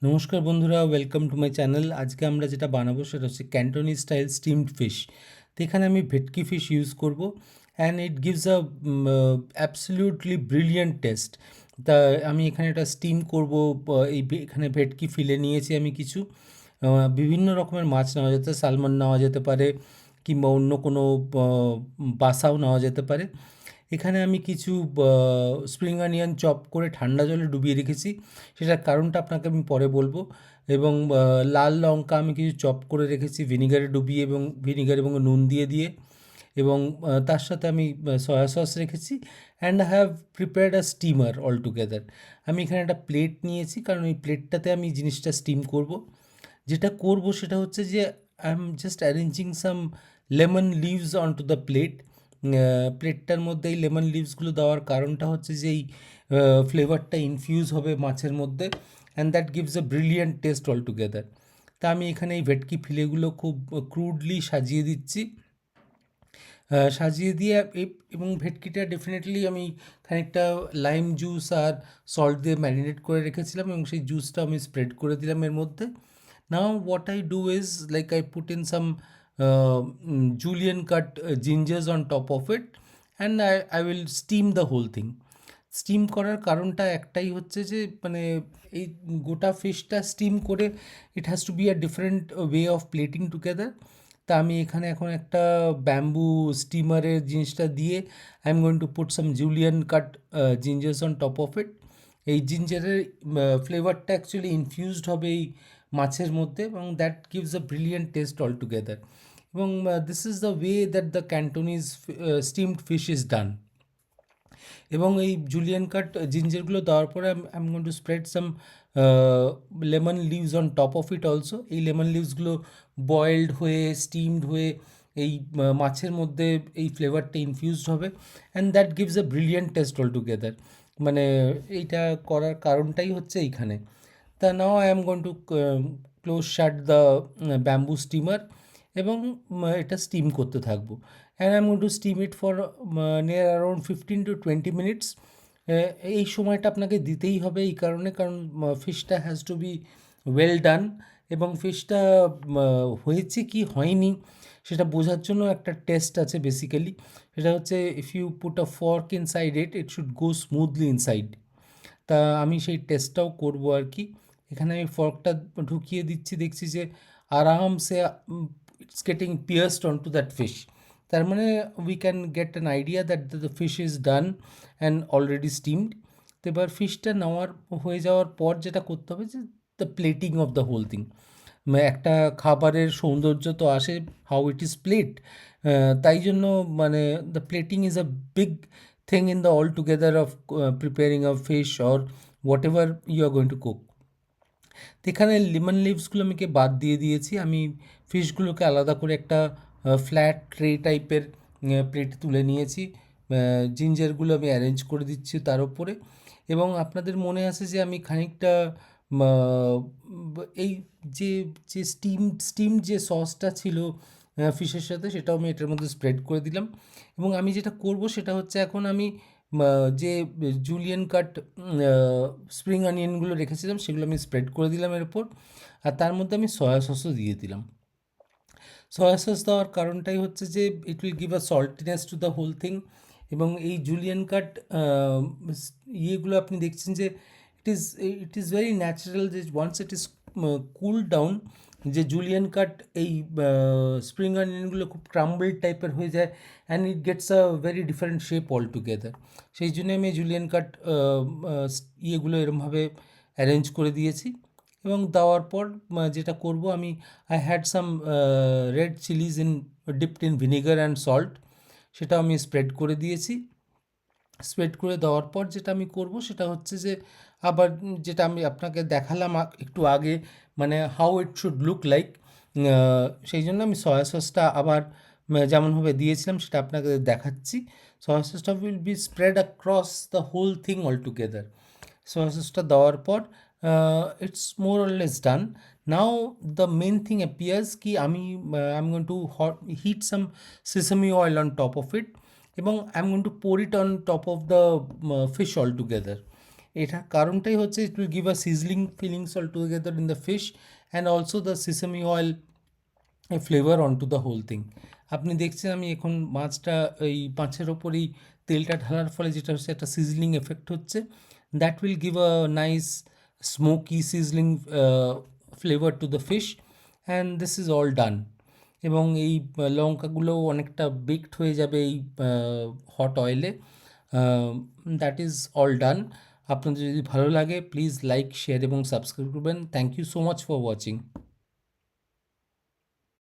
নমস্কার বন্ধুরা, welcome to my channel. আজকে আমরা যেটা বানাবো সেটা হচ্ছে ক্যান্টোনি স্টাইল স্টিমড ফিশ। তো এখানে আমি ভেটকি ফিশ ইউজ করব and it gives a absolutely brilliant test. তা আমি এখানে এটা স্টিম করব। এখানে ভেটকি ফিলে নিয়েছি আমি কিছু। বিভিন্ন রকমের মাছ নেওয়া যেতে, সালমন নেওয়া যেতে পারে কিংবা অন্য কোনো বাসাও নেওয়া যেতে পারে। এখানে আমি কিছু স্প্রিং অনিয়ন চপ করে ঠান্ডা জলে ডুবিয়ে রেখেছি, সেটার কারণটা আপনাকে আমি পরে বলবো। এবং লাল লঙ্কা আমি কিছু চপ করে রেখেছি ভিনিগারে ডুবিয়ে, এবং ভিনিগার এবং নুন দিয়ে দিয়ে। এবং তার সাথে আমি সয়া সস রেখেছি and I have prepared a steamer all together. আমি এখানে একটা প্লেট নিয়েছি, কারণ এই প্লেটটাতে আমি জিনিসটা স্টিম করব। যেটা করব সেটা হচ্ছে যে I am just arranging some lemon leaves on to the plate. প্লেটটার মধ্যে এই লেমন লিভসগুলো দেওয়ার কারণটা হচ্ছে যে এই ফ্লেভারটা ইনফিউজ হবে মাছের মধ্যে, and that gives a brilliant taste all together. তা আমি এখানে এই ভেটকি ফিলেগুলো খুব ক্রুডলি সাজিয়ে দিচ্ছি। সাজিয়ে দিয়ে এবং ভেটকিটা ডেফিনেটলি আমি খানিকটা লাইম জুস আর সল্ট দিয়ে ম্যারিনেট করে রেখেছিলাম, এবং সেই জুসটা আমি স্প্রেড করে দিলাম এর মধ্যে। Now what I do is like I put in some julienne cut gingers on top of it, and I will steam the whole thing. Steam করার কারণটা একটাই হচ্ছে যে মানে এই গোটা ফিশটা স্টিম করে it has to be a different way of plating together. তা আমি এখানে এখন একটা ব্যাম্বু স্টিমারের জিনিসটা দিয়ে I am going to put some julienne cut gingers on top of it. এই জিঞ্জারের ফ্লেভারটা অ্যাকচুয়ালি ইনফিউজড হবে এই মাছের মধ্যে, এবং that gives a brilliant taste all together. এবং this is the way that the Cantonese steamed fish is done. এবং এই জুলিয়ান কাট জিঞ্জারগুলো দেওয়ার পরে I am going to spread some lemon leaves on top of it also. এই lemon লিভসগুলো boiled হয়ে steamed হয়ে এই মাছের মধ্যে এই ফ্লেভারটা ইনফিউজড হবে, and that gives a brilliant taste all together. মানে এইটা করার কারণটাই হচ্ছে এইখানে। তা now I am going two close shut the bamboo steamer, এবং এটা স্টিম করতে থাকবো। And I am going two steam it for near around 15 to 20 minutes। এই সময়টা আপনাকে দিতেই হবে এই কারণে, কারণ ফিশটা has to be well done. এবং ফিশটা হয়েছে কি হয়নি সেটা বোঝার জন্য একটা টেস্ট আছে বেসিক্যালি। সেটা হচ্ছে if you put a fork inside it, it should go smoothly inside. তা আমি সেই টেস্টটাও করব আর কি। এখানে আমি ফর্কটা ঢুকিয়ে দিচ্ছি, দেখছি যে আরামসে it's getting pierced on to that fish. তার মানে we can get an idea that the fish is done and already steamed. তো এবার ফিশটা নেওয়ার হয়ে যাওয়ার পর যেটা করতে হবে যে the plating of the whole thing. একটা খাবারের সৌন্দর্য তো আসে হাউ ইট ইজ প্লেট। তাই জন্য মানে the plating is a big thing in the all together of preparing a fish or whatever you are going to cook. তো এখানে লেমন লিভসগুলো আমি বাদ দিয়ে দিয়েছি। আমি ফিশগুলোকে আলাদা করে একটা ফ্ল্যাট ট্রে টাইপের প্লেটে তুলে নিয়েছি। জিঞ্জারগুলো আমি অ্যারেঞ্জ করে দিচ্ছি তার উপরে। এবং আপনাদের মনে আছে যে আমি খানিকটা এই যে যে স্টিম যে সসটা ছিল ফিশের সাথে, সেটাও আমি এটার মধ্যে স্প্রেড করে দিলাম। এবং আমি যেটা করব সেটা হচ্ছে এখন আমি যে জুলিয়ান কাট স্প্রিং অনিয়নগুলো রেখেছিলাম সেগুলো আমি স্প্রেড করে দিলাম এর উপর, আর তার মধ্যে আমি সয়া সসও দিয়ে দিলাম। সয়া সস দেওয়ার কারণটাই হচ্ছে যে it will give a saltiness to the whole thing. এবং এই জুলিয়ান কাট ইয়েগুলো আপনি দেখছেন যে ইট ইজ ভেরি ন্যাচারাল, যে once it is cool down, যে জুলিয়ান কাট এই স্প্রিং অনিয়নগুলো খুব ক্রাম্বল টাইপের হয়ে যায়, and it gets a very different shape all together. সেই জন্য আমি জুলিয়ান কাট ইয়েগুলো এরমভাবে অ্যারেঞ্জ করে দিয়েছি। এবং দেওয়ার পর যেটা করব আমি, I had some red Chillies dipped in vinegar and salt, সেটা আমি স্প্রেড করে দিয়েছি। স্প্রেড করে দেওয়ার পর যেটা আমি করব সেটা হচ্ছে যে আবার যেটা আমি আপনাকে দেখালাম একটু আগে, মানে how it should look like, সেই জন্য আমি সয়া সসটা আবার যেমনভাবে দিয়েছিলাম সেটা আপনাকে দেখাচ্ছি। সয়া সসটা will be spread across the whole thing all together. Soya সসটা দেওয়ার পর it's more or less done. Now the main thing appears কি আমি I am going to hit some sesame oil on top of it, এবং I am going to pour it on top of the fish all together. এটার কারণটাই হচ্ছে it will give a sizzling feelings altogether in the fish and also the sesame oil a flavor onto the whole thing. আপনি দেখছেন আমি এখন মাছটা এই মাছের ওপরেই তেলটা ঢালার ফলে যেটা হচ্ছে একটা সিজলিং এফেক্ট হচ্ছে, that will give a nice smoky sizzling flavour to the fish and this is all done. এবং এই লঙ্কাগুলোও অনেকটা বেকড হয়ে যাবে এই হট অয়েলে। That is all done. আপনাদের যদি ভালো লাগে প্লিজ লাইক শেয়ার এবং সাবস্ক্রাইব করবেন। Thank you so much for watching.